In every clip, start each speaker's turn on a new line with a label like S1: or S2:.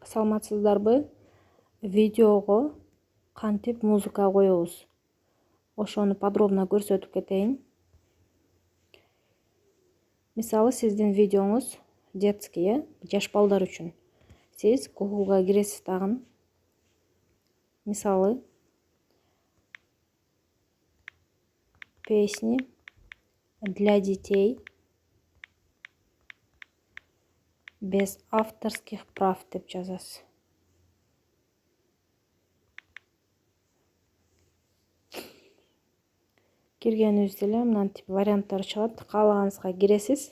S1: Саламатсыздарбы? Видеого кантип музыка коебуз. Ошону подробно көрсөтүп кетейин. Мисалы, сиздин видеоңуз детский, жаш балдар үчүн. Сиз Google'га киресиз дагы. Мисалы, песни для детей без авторских прав деп жазасыз. Киргенибизде эле мындан тип варианттар чыгат. Каалаганыңызга киресиз.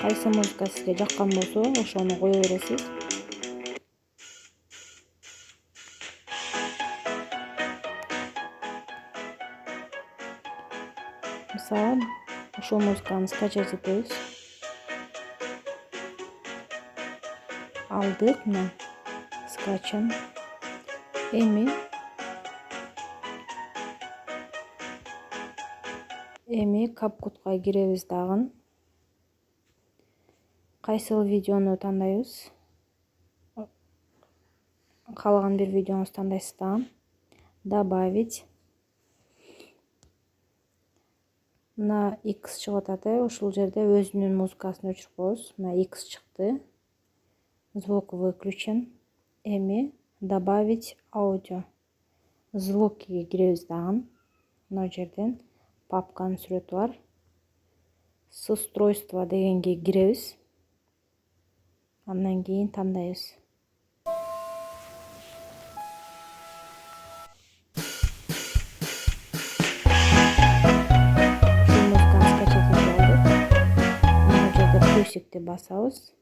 S1: Кайсы музыка сизге жаккан болсо, ошону кое бересиз. Мисалы, ошол музыканы скачать этебиз. Алдык, мына скачан. Эми капкутка киребиз дагы. Кайсыл видеону тандайбыз? Каалаган бир видеоңузду тандайсыз дагы. Добавить. Мына X чыгып атат, ушул жерде өзүнүн музыкасын өчүрүп коебуз. Мына X чыкты. Звук выключен. Эми добавить аудио. Звукиге киребиз дагы. Мына жерден папканын сүрөтү бар. С устройства дегенге киребиз. Андан кийин тандайбыз. Ушул музыканы скачать этип алдык. Мына жерде плюсикти басабыз.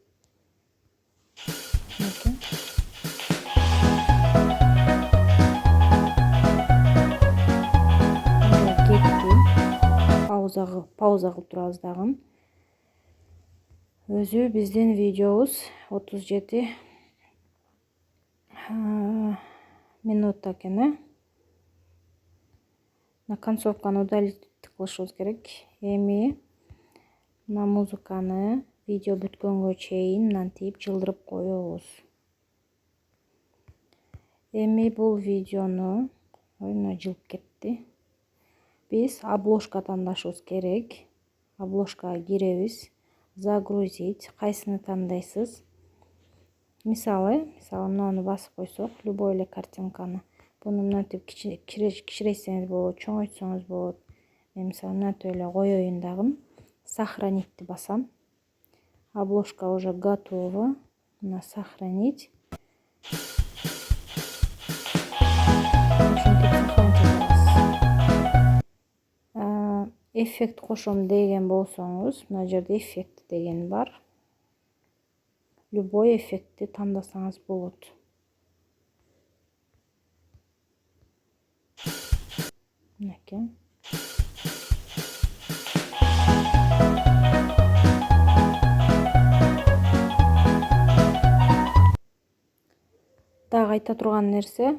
S1: Пауза кылып турабыз дагы. Өзү биздин видеобуз 37 минутта экен. На концовканы удалить кылышыбыз керек. Эми мына музыканы видео бүткөнгө чейин мынтип жылдырып коебуз. Эми бул видеону, мына жылып кетти. Биз обложка тандашыбыз керек. Обложкага киребиз. Загрузить. Кайсыны тандайсыз? Мисалы, мынаны басып койсок, любой эле картинканы. Буну мынтип кичирейтсеңиз болот, чоңойтсоңуз болот. Мен мисалы мынтип эле коеюн дагы. Сохранитти басам. Обложка уже готова. Мына сохранить. Эффект кошом деген болсоңуз, мына жерде эффект деген бар. Любой эффектти тандасаңыз болот. Мынакей. Дагы айта турган нерсе,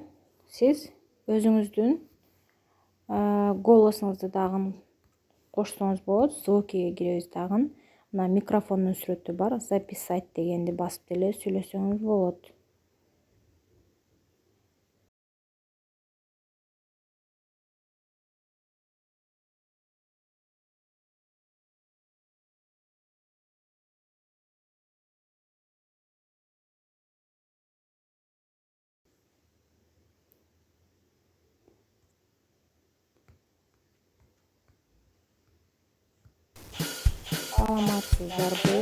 S1: сиз өзүңүздүн голосуңузду дагы кошсоңуз болот. Звукиге киребиз дагы. Мына микрофондун сүрөтү бар. Записать дегенди басып деле сүйлөсөңүз болот. Саламатсыздарбы?